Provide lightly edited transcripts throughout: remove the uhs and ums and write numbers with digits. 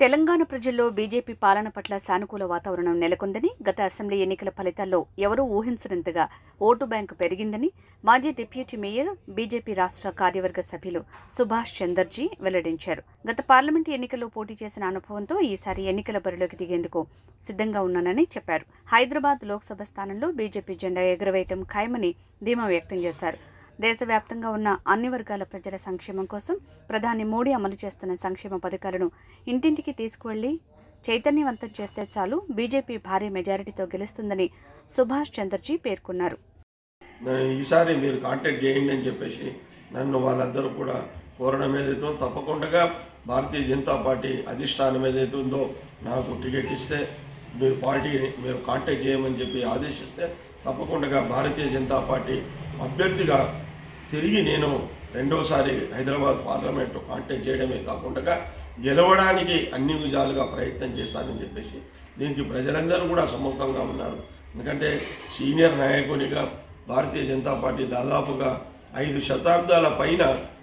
తెలంగాణ ప్రజల్లో బీజేపీ పాలన పట్ల సానుకూల వాతావరణం నెలకొందని, గత అసెంబ్లీ ఎన్నికల ఫలితాల్లో ఎవరూ ఊహించనంతగా ఓటు బ్యాంకు పెరిగిందని మాజీ డిప్యూటీ మేయర్, బీజేపీ రాష్ట్ర కార్యవర్గ సభ్యులు సుభాష్ చందర్జీ వెల్లడించారు. గత పార్లమెంటు ఎన్నికల్లో పోటీ చేసిన అనుభవంతో ఈసారి ఎన్నికల బరిలోకి దిగేందుకు సిద్ధంగా ఉన్నానని చెప్పారు. హైదరాబాద్ లోక్సభ స్థానంలో బీజేపీ జెండా ఎగురవేయటం ఖాయమని ధీమా వ్యక్తం చేశారు. దేశవ్యాప్తంగా ఉన్న అన్ని వర్గాల ప్రజల సంక్షేమం కోసం ప్రధాని మోడీ అమలు చేస్తున్న సంక్షేమ పథకాలను ఇంటింటికి తీసుకువెళ్లి చైతన్యవంతం చేస్తే చాలు బీజేపీ భారీ మెజారిటీతో గెలుస్తుందని సుభాష్ చందర్జీ పేర్కొన్నారు. ఈసారి మీరు కాంటాక్ట్ చేయండి అని చెప్పేసి నన్ను వాళ్ళందరూ కూడా కోరడం ఏదైతే తప్పకుండా భారతీయ జనతా పార్టీ అధిష్టానం ఏదైతే ఉందో నాకు టికెట్ ఇస్తే మీరు కాంటాక్ట్ చేయమని చెప్పి ఆదేశిస్తే తప్పకుండా భారతీయ జనతా పార్టీ అభ్యర్థిగా తిరిగి నేను రెండోసారి హైదరాబాద్ పార్లమెంటు కాంటాక్ట్ చేయడమే కాకుండా గెలవడానికి అన్ని విధాలుగా ప్రయత్నం చేస్తానని చెప్పేసి దీనికి ప్రజలందరూ కూడా సముఖంగా ఉన్నారు. ఎందుకంటే సీనియర్ నాయకునిగా భారతీయ జనతా పార్టీ దాదాపుగా 5 శతాబ్దాల పైన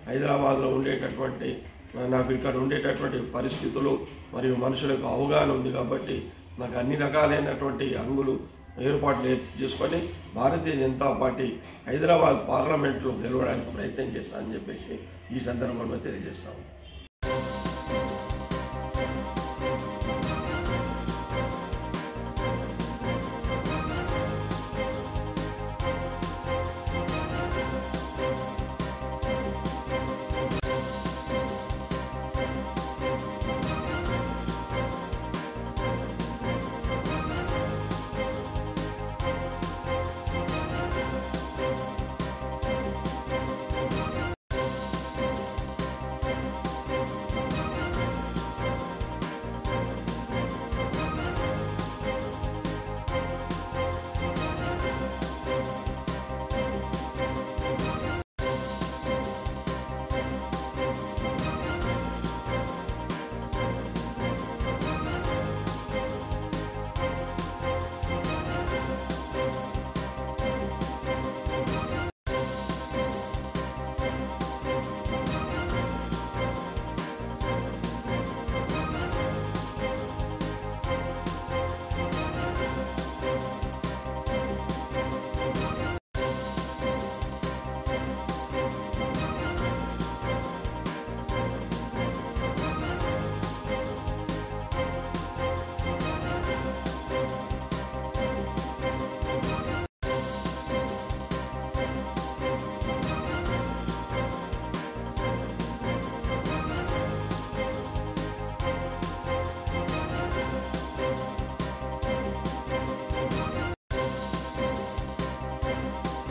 హైదరాబాద్లో ఉండేటటువంటి నాకు ఇక్కడ ఉండేటటువంటి పరిస్థితులు మరియు మనుషులకు అవగాహన ఉంది కాబట్టి నాకు అన్ని రకాలైనటువంటి అంగులు ఏర్పాట్లు చేసుకొని భారతీయ జనతా పార్టీ హైదరాబాద్ పార్లమెంట్లో గెలవడానికి ప్రయత్నం చేస్తానని చెప్పేసి ఈ సందర్భంలో తెలియజేస్తాము.